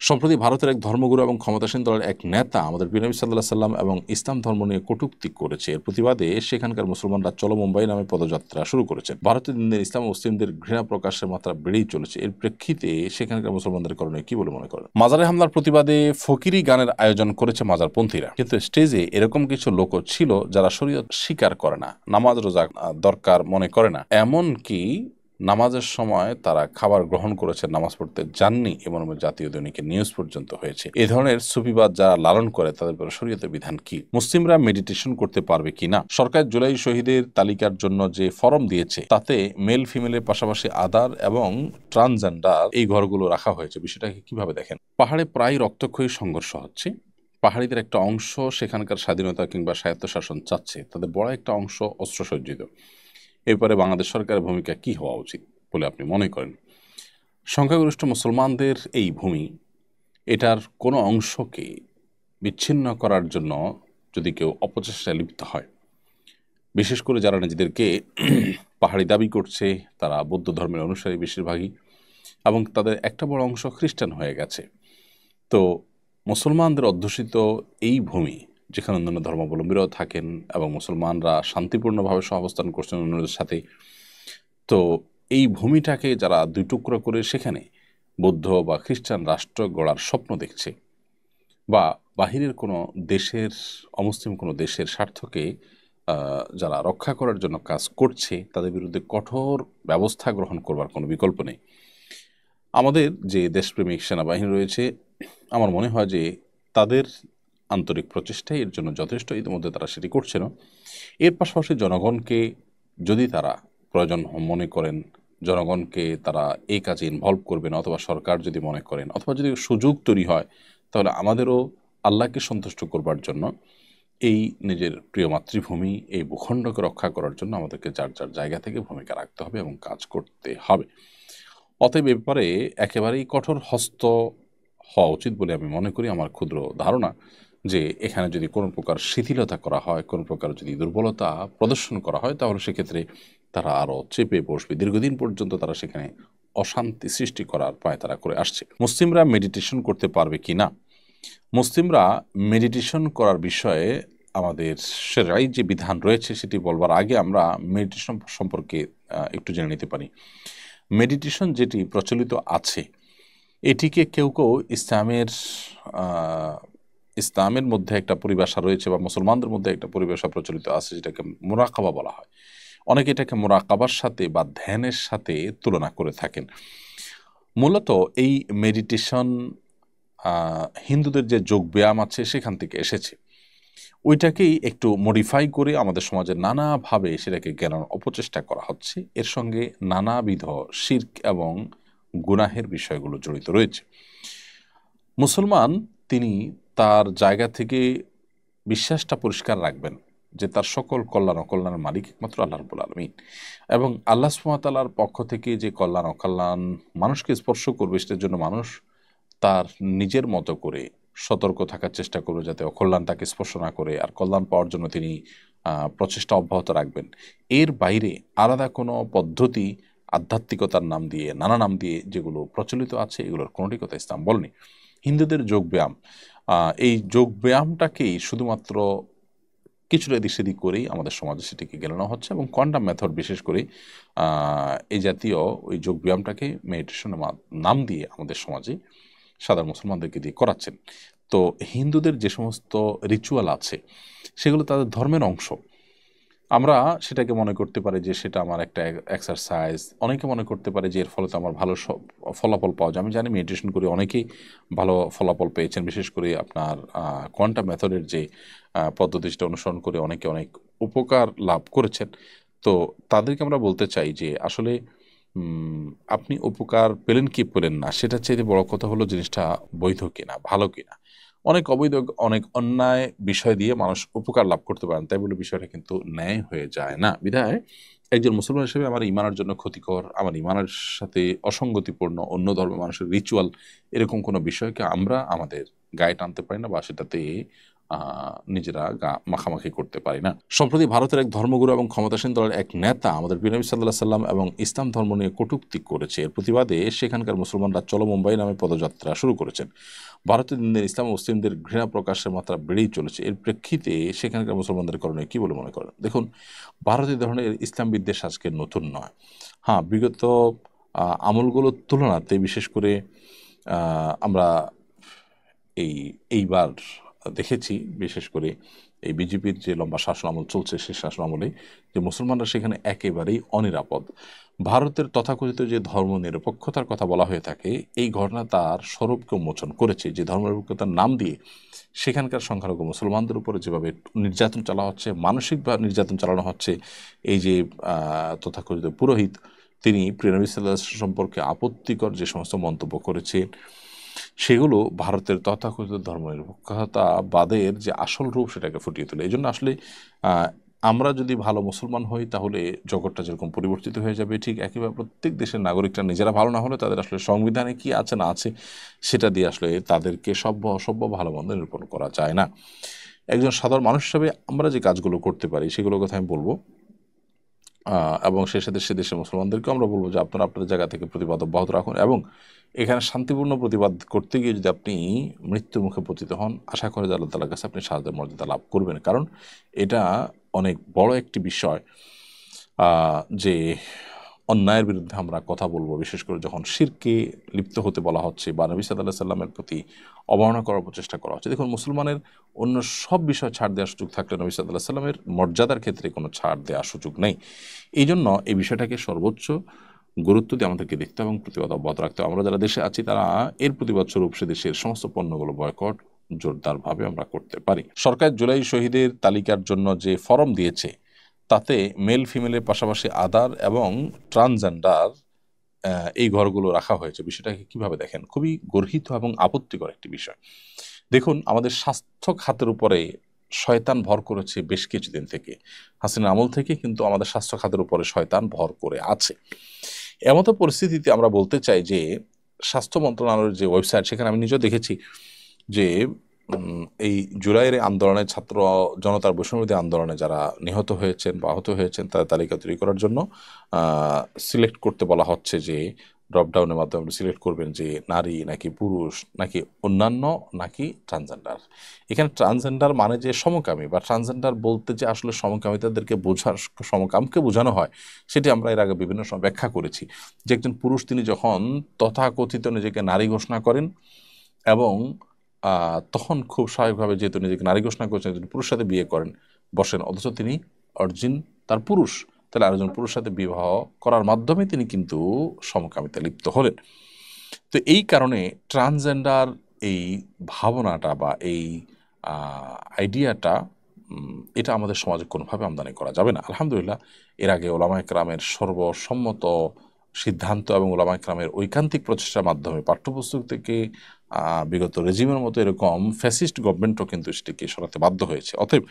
সম্প্রতি ভারতের এক ধর্মগুরু এবং ক্ষমতাসীন দলের এক নেতা আমাদের প্রিয় নবী সাল্লাল্লাহু আলাইহি সাল্লাম এবং ইসলাম ধর্ম নিয়ে কটূক্তি করেছে। এর প্রতিবাদে সেখানকার মুসলমানরা চলো মুম্বাই নামে পদযাত্রা শুরু করেছেন। ভারতের দিন দিন ইসলাম ও মুসলিমদের ঘৃণা প্রকাশের মাত্রা বেড়েই চলেছে। এর প্রেক্ষিতে সেখানকার মুসলমানদের করণীয় কি বলে মনে করেন? মাজারে হামলার প্রতিবাদে ফকিরি গানের আয়োজন করেছে মাজারপন্থীরা, কিন্তু স্টেজে এরকম কিছু লোকও ছিল যারা শরীয়ত স্বীকার করে না, নামাজ রোজা দরকার মনে করে না, এমনকি নামাজের সময় তারা খাবার গ্রহণ করেছে, নামাজ পড়তে যাননি, এমন জাতীয় দৈনিকে নিউজ পর্যন্ত হয়েছে। এ ধরনের সুফিবাদ যারা লালন করে তাদের উপর শরীয়তের বিধান কি? মুসলিমরা মেডিটেশন করতে পারবে কিনা? সরকার জুলাই শহীদের তালিকার জন্য যে ফরম দিয়েছে তাতে মেল ফিমেলের পাশাপাশি আদার এবং ট্রান্সজেন্ডার এই ঘরগুলো রাখা হয়েছে। বিষয়টাকে কিভাবে দেখেন? পাহাড়ে প্রায় রক্তক্ষয়ী সংঘর্ষ হচ্ছে। পাহাড়িদের একটা অংশ সেখানকার স্বাধীনতা কিংবা স্বায়ত্তশাসন চাচ্ছে, তাদের বড় একটা অংশ অস্ত্রসজ্জিত। এরপরে বাংলাদেশ সরকারের ভূমিকা কি হওয়া উচিত বলে আপনি মনে করেন? সংখ্যাগরিষ্ঠ মুসলমানদের এই ভূমি, এটার কোনো অংশকে বিচ্ছিন্ন করার জন্য যদি কেউ অপচেষ্টায় লিপ্ত হয়, বিশেষ করে যারা নিজেদেরকে পাহাড়ি দাবি করছে, তারা বৌদ্ধ ধর্মের অনুসারী বেশিরভাগই, এবং তাদের একটা বড় অংশ খ্রিস্টান হয়ে গেছে। তো মুসলমানদের অধ্যুষিত এই ভূমি, যেখানে অন্যান্য ধর্মাবলম্বীরাও থাকেন এবং মুসলমানরা শান্তিপূর্ণভাবে সহাবস্থান করছেন অন্যদের সাথে, তো এই ভূমিটাকে যারা দুই টুকরো করে সেখানে বৌদ্ধ বা খ্রিস্টান রাষ্ট্র গড়ার স্বপ্ন দেখছে, বা বাহিরের কোনো দেশের, অমুসলিম কোনো দেশের স্বার্থকে যারা রক্ষা করার জন্য কাজ করছে, তাদের বিরুদ্ধে কঠোর ব্যবস্থা গ্রহণ করবার কোনো বিকল্প নেই। আমাদের যে দেশপ্রেমিক সেনাবাহিনী রয়েছে, আমার মনে হয় যে তাদের আন্তরিক প্রচেষ্টাই এর জন্য যথেষ্ট। ইতিমধ্যে তারা সেটি করছে না। এর পাশাপাশি জনগণকে যদি তারা প্রয়োজন মনে করেন, জনগণকে তারা এই কাজে ইনভলভ করবেন, অথবা সরকার যদি মনে করেন, অথবা যদি সুযোগ তৈরি হয়, তাহলে আমাদেরও আল্লাহকে সন্তুষ্ট করবার জন্য এই নিজের প্রিয় মাতৃভূমি, এই ভূখণ্ডকে রক্ষা করার জন্য আমাদেরকে যার যার জায়গা থেকে ভূমিকা রাখতে হবে এবং কাজ করতে হবে। অতএব এ ব্যাপারে একেবারেই কঠোর হস্ত হওয়া উচিত বলে আমি মনে করি। আমার ক্ষুদ্র ধারণা যে এখানে যদি কোনো প্রকার শিথিলতা করা হয়, কোনো প্রকার যদি দুর্বলতা প্রদর্শন করা হয়, তাহলে সেক্ষেত্রে তারা আরও চেপে বসবে। দীর্ঘদিন পর্যন্ত তারা সেখানে অশান্তি সৃষ্টি করার পায়তারা করে আসছে। মুসলিমরা মেডিটেশন করতে পারবে কি না? মুসলিমরা মেডিটেশন করার বিষয়ে আমাদের শরীয়তে যে বিধান রয়েছে সেটি বলবার আগে আমরা মেডিটেশন সম্পর্কে একটু জেনে নিতে পারি। মেডিটেশন যেটি প্রচলিত আছে, এটিকে কেউ কেউ ইসলামের মধ্যে একটা পরিভাষা রয়েছে, বা মুসলমানদের মধ্যে একটা পরিভাষা প্রচলিত আছে, যেটাকে মুরাকাবা বলা হয়। অনেকে এটাকে মুরাকাবার সাথে বা ধ্যানের সাথে তুলনা করে থাকেন। মূলত এই মেডিটেশন হিন্দুদের যে যোগ ব্যায়াম আছে সেখান থেকে এসেছে। ওইটাকেই একটু মডিফাই করে আমাদের সমাজে নানাভাবে সেটাকে জ্ঞানার অপচেষ্টা করা হচ্ছে। এর সঙ্গে নানাবিধ শিরক এবং গুনাহের বিষয়গুলো জড়িত রয়েছে। মুসলমান তিনি তার জায়গা থেকে বিশ্বাসটা পরিষ্কার রাখবেন যে তার সকল কল্যাণ অকল্যাণের মালিক একমাত্র আল্লাহ রাব্বুল আলামিন, এবং আল্লাহ সুবহানাহু ওয়া তাআলার পক্ষ থেকে যে কল্যাণ অকল্যাণ মানুষকে স্পর্শ করবে, সেটার জন্য মানুষ তার নিজের মতো করে সতর্ক থাকার চেষ্টা করবে যাতে অকল্যাণ তাকে স্পর্শ না করে, আর কল্যাণ পাওয়ার জন্য তিনি প্রচেষ্টা অব্যাহত রাখবেন। এর বাইরে আলাদা কোনো পদ্ধতি, আধ্যাত্মিকতার নাম দিয়ে, নানা নাম দিয়ে যেগুলো প্রচলিত আছে, এগুলোর কোনোটি কথা ইসলাম বলেনি। হিন্দুদের যোগব্যায়াম, এই যোগব্যায়ামটাকেই শুধুমাত্র কিছুটা এদিক সেদিক করেই আমাদের সমাজে সেটিকে গেলানো হচ্ছে, এবং কোয়ান্টাম মেথড বিশেষ করে এই জাতীয় ওই যোগব্যায়ামটাকে মেডিটেশনের নাম দিয়ে আমাদের সমাজে সাধারণ মুসলমানদেরকে দিয়ে করাচ্ছেন। তো হিন্দুদের যে সমস্ত রিচুয়াল আছে সেগুলো তাদের ধর্মের অংশ। আমরা সেটাকে মনে করতে পারি যে সেটা আমার একটা এক্সারসাইজ, অনেকে মনে করতে পারে যে এর ফলে তো আমার ভালো ফলাফল পাওয়া যায়। আমি জানি মেডিটেশন করে অনেকেই ভালো ফলাফল পেয়েছেন, বিশেষ করে আপনার কোয়ান্টাম মেথডের যে পদ্ধতিটা অনুসরণ করে অনেকে অনেক উপকার লাভ করেছেন। তো তাদেরকে আমরা বলতে চাই যে আসলে আপনি উপকার পেলেন কি পেলেন না, সেটার চাইতে বড় কথা হলো জিনিসটা বৈধ কিনা, ভালো কিনা। অনেক অবৈধ, অনেক অন্যায় বিষয় দিয়ে মানুষ উপকার লাভ করতে পারেন, তাই বলে বিষয়টা কিন্তু ন্যায় হয়ে যায় না। বিধায় একজন মুসলমান হিসেবে আমার ইমানের জন্য ক্ষতিকর, আমার ইমানের সাথে অসঙ্গতিপূর্ণ অন্য ধর্মের মানুষের রিচুয়াল, এরকম কোনো বিষয়কে আমরা আমাদের গায়ে টানতে পারি না, বা সেটাতে নিজেরা গা মাখামাখি করতে পারি না। সম্প্রতি ভারতের এক ধর্মগুরু এবং ক্ষমতাসীন দলের এক নেতা আমাদের নবী সাল্লাল্লাহু আলাইহি সাল্লাম এবং ইসলাম ধর্ম নিয়ে কটূক্তি করেছে। এর প্রতিবাদে সেখানকার মুসলমানরা চলো মুম্বাই নামে পদযাত্রা শুরু করেছেন। ভারতে দিন দিন ইসলাম ও মুসলিমদের ঘৃণা প্রকাশের মাত্রা বেড়েই চলেছে। এর প্রেক্ষিতে সেখানকার মুসলমানদের করণীয় কী বলে মনে করেন? দেখুন, ভারতে এই ধরনের ইসলাম বিদ্বেষ আজকে নতুন নয়। হ্যাঁ, বিগত আমলগুলোর তুলনাতে বিশেষ করে আমরা এইবার দেখেছি, বিশেষ করে এই বিজেপির যে লম্বা শাসন আমল চলছে সেই শাসন আমলে যে মুসলমানরা সেখানে একেবারেই অনিরাপদ। ভারতের তথাকথিত যে ধর্ম নিরপেক্ষতার কথা বলা হয়ে থাকে, এই ঘটনা তার স্বরূপকে উন্মোচন করেছে। যে ধর্ম নিরপেক্ষতার নাম দিয়ে সেখানকার সংখ্যালঘু মুসলমানদের উপরে যেভাবে নির্যাতন চালা হচ্ছে, মানসিকভাবে নির্যাতন চালানো হচ্ছে। এই যে তথাকথিত পুরোহিত, তিনি প্রিয় নবী সাল্লাল্লাহু আলাইহি ওয়াসাল্লাম সম্পর্কে আপত্তিকর যে সমস্ত মন্তব্য করেছে, সেগুলো ভারতের তথাকথিত ধর্মনিরপেক্ষতাবাদের যে আসল রূপ সেটাকে ফুটিয়ে তোলে। এই জন্য আসলে আমরা যদি ভালো মুসলমান হই তাহলে জগৎটা যেরকম পরিবর্তিত হয়ে যাবে, ঠিক একইভাবে প্রত্যেক দেশের নাগরিকরা নিজেরা ভালো না হলে তাদের আসলে সংবিধানে কি আছে না আছে সেটা দিয়ে আসলে তাদেরকে সভ্য অসভ্য ভালো মন্দ নিরূপণ করা যায় না। একজন সাধারণ মানুষ হিসাবে আমরা যে কাজগুলো করতে পারি সেগুলোর কথা আমি বলবো, এবং সেই সাথে সে দেশের মুসলমানদেরকেও আমরা বলবো যে আপনারা আপনার জায়গা থেকে প্রতিবাদ অব্যাহত রাখুন, এবং এখানে শান্তিপূর্ণ প্রতিবাদ করতে গিয়ে যদি আপনি মৃত্যুর মুখে পতিত হন, আশা করে যে আল্লাহ তাআলার কাছে আপনি শাহাদাতের মর্যাদা লাভ করবেন। কারণ এটা অনেক বড় একটি বিষয় যে অন্যায়ের বিরুদ্ধে আমরা কথা বলবো, বিশেষ করে যখন শিরকে লিপ্ত হতে বলা হচ্ছে বা নবী সাল্লাল্লাহু আলাইহি সাল্লামের প্রতি অবমাননা করার প্রচেষ্টা করা হচ্ছে। দেখুন, মুসলমানের অন্য সব বিষয় ছাড় দেওয়ার সুযোগ থাকলে নবী সাল্লাল্লাহু আলাইহি সাল্লামের মর্যাদার ক্ষেত্রে কোনো ছাড় দেওয়ার সুযোগ নেই। এই জন্য এই বিষয়টাকে সর্বোচ্চ গুরুত্ব দিয়ে আমাদেরকে দেখতে এবং প্রতিবাদ অব্যাহত রাখতে হবে। আমরা যারা দেশে আছি তারা এর প্রতিবাদ স্বরূপ সে দেশের সমস্ত পণ্যগুলো বয়কট জোরদারভাবে আমরা করতে পারি। সরকার জুলাই শহীদের তালিকার জন্য যে ফরম দিয়েছে তাতে মেল ফিমেলের পাশাপাশি আদার এবং ট্রান্সজেন্ডার এই ঘরগুলো রাখা হয়েছে। বিষয়টাকে কিভাবে দেখেন? খুবই গর্হিত এবং আপত্তিকর একটি বিষয়। দেখুন, আমাদের স্বাস্থ্য খাতের উপরে শয়তান ভর করেছে বেশ কিছুদিন থেকে, হাসিনার আমল থেকে কিন্তু আমাদের স্বাস্থ্য খাতের উপরে শয়তান ভর করে আছে। এমতো পরিস্থিতিতে আমরা বলতে চাই যে স্বাস্থ্য মন্ত্রণালয়ের যে ওয়েবসাইট, সেখানে আমি নিজেও দেখেছি যে এই জুলাইয়ের আন্দোলনে ছাত্র জনতার বৈষম্যবিরোধী আন্দোলনে যারা নিহত হয়েছেন বা আহত হয়েছেন তাদের তালিকা তৈরি করার জন্য সিলেক্ট করতে বলা হচ্ছে যে ড্রপডাউনের মাধ্যমে আপনি সিলেক্ট করবেন যে নারী নাকি পুরুষ নাকি অন্যান্য নাকি ট্রান্সজেন্ডার। এখানে ট্রান্সজেন্ডার মানে যে সমকামী বা ট্রান্সজেন্ডার বলতে যে আসলে সমকামিতাদেরকে সমকামকে বোঝানো হয়, সেটি আমরা এর আগে বিভিন্ন সময় ব্যাখ্যা করেছি। যে একজন পুরুষ তিনি যখন তথাকথিত নিজেকে নারী ঘোষণা করেন এবং তখন খুব স্বাভাবিকভাবে যেহেতু নিজেকে নারী ঘোষণা করছেন, একজন পুরুষের সাথে বিয়ে করেন বসেন, অথচ তিনি অরিজিন তার পুরুষ, তাহলে আরেকজন পুরুষের সাথে বিবাহ করার মাধ্যমে তিনি কিন্তু সমকামিতা লিপ্ত হলেন। তো এই কারণে ট্রান্সজেন্ডার এই ভাবনাটা বা এই আইডিয়াটা এটা আমাদের সমাজে কোনোভাবে আমদানি করা যাবে না। আলহামদুলিল্লাহ, এর আগে ওলামা একরামের সর্বসম্মত সিদ্ধান্ত এবং ওলামা একরামের ঐকান্তিক প্রচেষ্টার মাধ্যমে পাঠ্যপুস্তক থেকে বিগত রেজিমের মতো এরকম ফ্যাসিস্ট গভর্নমেন্টও কিন্তু সেটিকে সরাতে বাধ্য হয়েছে। অতএব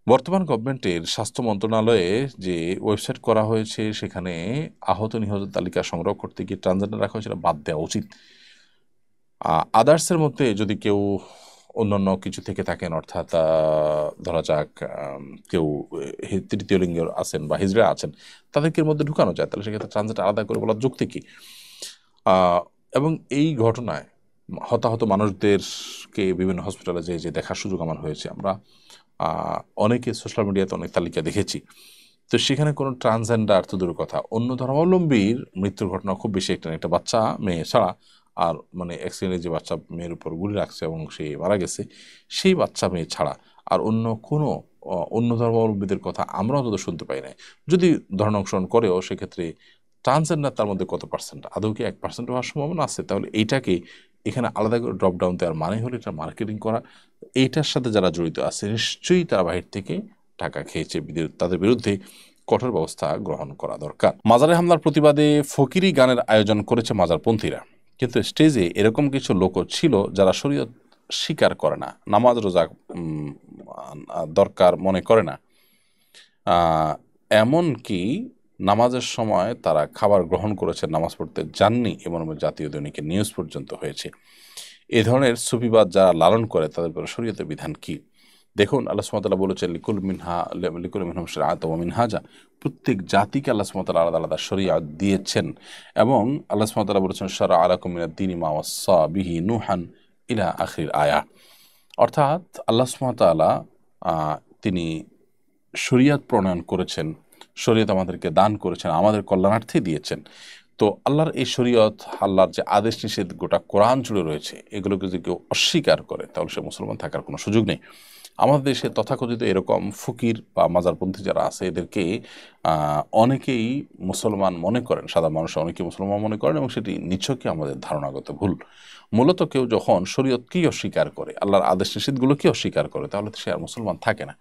বর্তমান গভর্নমেন্টের স্বাস্থ্য মন্ত্রণালয়ে যে ওয়েবসাইট করা হয়েছে সেখানে আহত নিহত তালিকা সংগ্রহ করতে গিয়ে ট্রান্সজেন্ডার রাখা হয়েছে, বাদ দেওয়া উচিত। আদার্সের মধ্যে যদি কেউ অন্যান্য কিছু থেকে থাকেন, অর্থাৎ ধরা যাক কেউ তৃতীয় লিঙ্গের আছেন বা হিজড়া আছেন, তাদেরকে এর মধ্যে ঢুকানো যায়, তাহলে সেক্ষেত্রে ট্রান্সজেন্ডার আলাদা করে বলার যুক্তি কি? এবং এই ঘটনায় হতাহত মানুষদেরকে বিভিন্ন হসপিটালে যে দেখার সুযোগ আমার হয়েছে, আমরা অনেকে সোশ্যাল মিডিয়াতে অনেক তালিকা দেখেছি। তো সেখানে কোনো ট্রান্সজেন্ডার তো দূরের কথা, অন্য ধর্মাবলম্বীর মৃত্যুর ঘটনা খুব বেশি একটা বাচ্চা মেয়ে ছাড়া, আর মানে অ্যাক্সিডেন্টে যে বাচ্চা মেয়ের উপর গুলি রাখছে এবং সে মারা গেছে, সেই বাচ্চা মেয়ে ছাড়া আর অন্য কোনো অন্য ধর্মাবলম্বীদের কথা আমরা অন্তত শুনতে পাই নাই। যদি ধর্ম অনুসরণ করেও সেক্ষেত্রে ট্রান্সজেন্ডার তার মধ্যে কত পার্সেন্ট, আদৌ কি 1% হওয়ার সম্ভাবনা আছে? তাহলে এইটাকে এখানে আলাদা করে ড্রপ ডাউন দেওয়ার মানে হলো এটা মার্কেটিং করা। এইটার সাথে যারা জড়িত আছে নিশ্চয়ই তারা বাহির থেকে টাকা খেয়েছে, তাদের বিরুদ্ধে কঠোর ব্যবস্থা গ্রহণ করা দরকার। মাজারে হামলার প্রতিবাদে ফকিরি গানের আয়োজন করেছে মাজারপন্থীরা, কিন্তু স্টেজে এরকম কিছু লোকও ছিল যারা শরীয়ত স্বীকার করে না, নামাজ রোজা দরকার মনে করে না, এমনকি নামাজের সময় তারা খাবার গ্রহণ করেছে, নামাজ পড়তে যাননি, এমন জাতীয় দৈনিকের নিউজ পর্যন্ত হয়েছে। এ ধরনের সুফিবাদ যারা লালন করে তাদের উপর শরীয়তের বিধান কি? দেখুন, আল্লাহ সুবহানাহু ওয়া তাআলা বলেছেন লিকুল মিনহুম শিরআতুন ওয়া মিনহাজা। প্রত্যেক জাতিকে আল্লাহ সুবহানাহু ওয়া তাআলা আলাদা আলাদা শরীয়ত দিয়েছেন এবং আল্লাহ সুবহানাহু ওয়া তাআলা বলেছেন শারআ লাকুম মিনাদ-দীনি মা ওয়াস্সা বিহি নূহান ইলা আখির আয়া। অর্থাৎ আল্লাহ সুবহানাহু ওয়া তাআলা তিনি শরীয়ত প্রণয়ন করেছেন, শরীয়ত আমাদেরকে দান করেছেন, আমাদের কল্যাণার্থে দিয়েছেন। তো আল্লাহর এই শরীয়ত, আল্লাহর যে আদেশ নিষেধ গোটা কোরআন জুড়ে রয়েছে, এগুলোকে যদি কেউ অস্বীকার করে তাহলে সে মুসলমান থাকার কোনো সুযোগ নেই। আমাদের দেশে তথাকথিত এরকম ফকির বা মাজারপন্থী যারা আছে এদেরকে অনেকেই মুসলমান মনে করেন, সাধারণ মানুষ অনেকেই মুসলমান মনে করেন এবং সেটি নিছকই আমাদের ধারণাগত ভুল। মূলত কেউ যখন শরীয়তকেই অস্বীকার করে, আল্লাহর আদেশ নিষেধগুলোকে অস্বীকার করে, তাহলে সে আর মুসলমান থাকে না।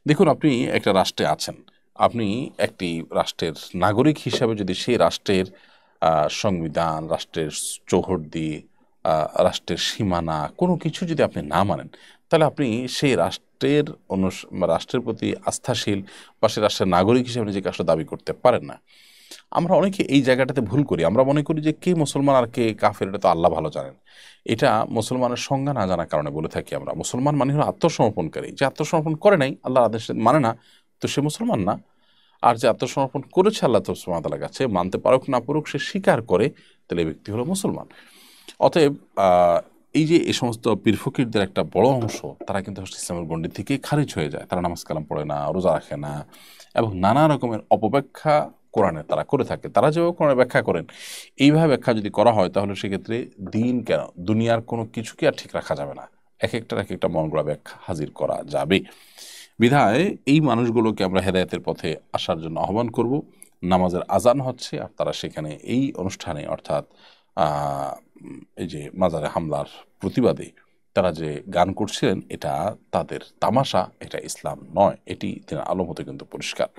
দেখুন, আপনি একটা রাষ্ট্রে আছেন, আপনি একটি রাষ্ট্রের নাগরিক হিসাবে যদি সেই রাষ্ট্রের সংবিধান, রাষ্ট্রের চৌহদ্দি, রাষ্ট্রের সীমানা কোনো কিছু যদি আপনি না মানেন, তাহলে আপনি সেই রাষ্ট্রের প্রতি আস্থাশীল বা সেই রাষ্ট্রের নাগরিক হিসেবে নিজেকে আসলে দাবি করতে পারেন না। আমরা অনেকে এই জায়গাটাতে ভুল করি। আমরা মনে করি যে কে মুসলমান আর কে কাফের এটা তো আল্লাহ ভালো জানেন। এটা মুসলমানের সংজ্ঞা না জানার কারণে বলে থাকি আমরা। মুসলমান মানে হলো আত্মসমর্পণকারী। যে আত্মসমর্পণ করে নাই, আল্লাহর আদেশ মানে না, তো সে মুসলমান না। আর যে আত্মসমর্পণ করেছে আল্লাহ সুবহানাহু ওয়া তাআলার কাছে, মানতে পারুক না পারুক, সে স্বীকার করে, তাহলে এই ব্যক্তি হলো মুসলমান। অতএব এই যে এই সমস্ত পীর ফকিরদের একটা বড় অংশ, তারা কিন্তু ইসলামের গণ্ডি থেকে খারিজ হয়ে যায়। তারা নামাজ কালাম পড়ে না, রোজা রাখে না এবং নানা রকমের অপব্যাখ্যা কোরআনে তারা করে থাকে। তারা যেভাবে কোরআনে ব্যাখ্যা করেন, এইভাবে ব্যাখ্যা যদি করা হয় তাহলে সেক্ষেত্রে দিন কেন, দুনিয়ার কোনো কিছুকে আর ঠিক রাখা যাবে না। এক একটা মন গড়া ব্যাখ্যা হাজির করা যাবে। বিধায় এই মানুষগুলোকে আমরা হেদায়েতের পথে আসার জন্য আহ্বান করব। নামাজের আজান হচ্ছে আর তারা সেখানে এই অনুষ্ঠানে, অর্থাৎ এই যে মাজারে হামলার প্রতিবাদে তারা যে গান করছিলেন, এটা তাদের তামাশা, এটা ইসলাম নয়। এটি দিনের আলো মতো কিন্তু পরিষ্কার।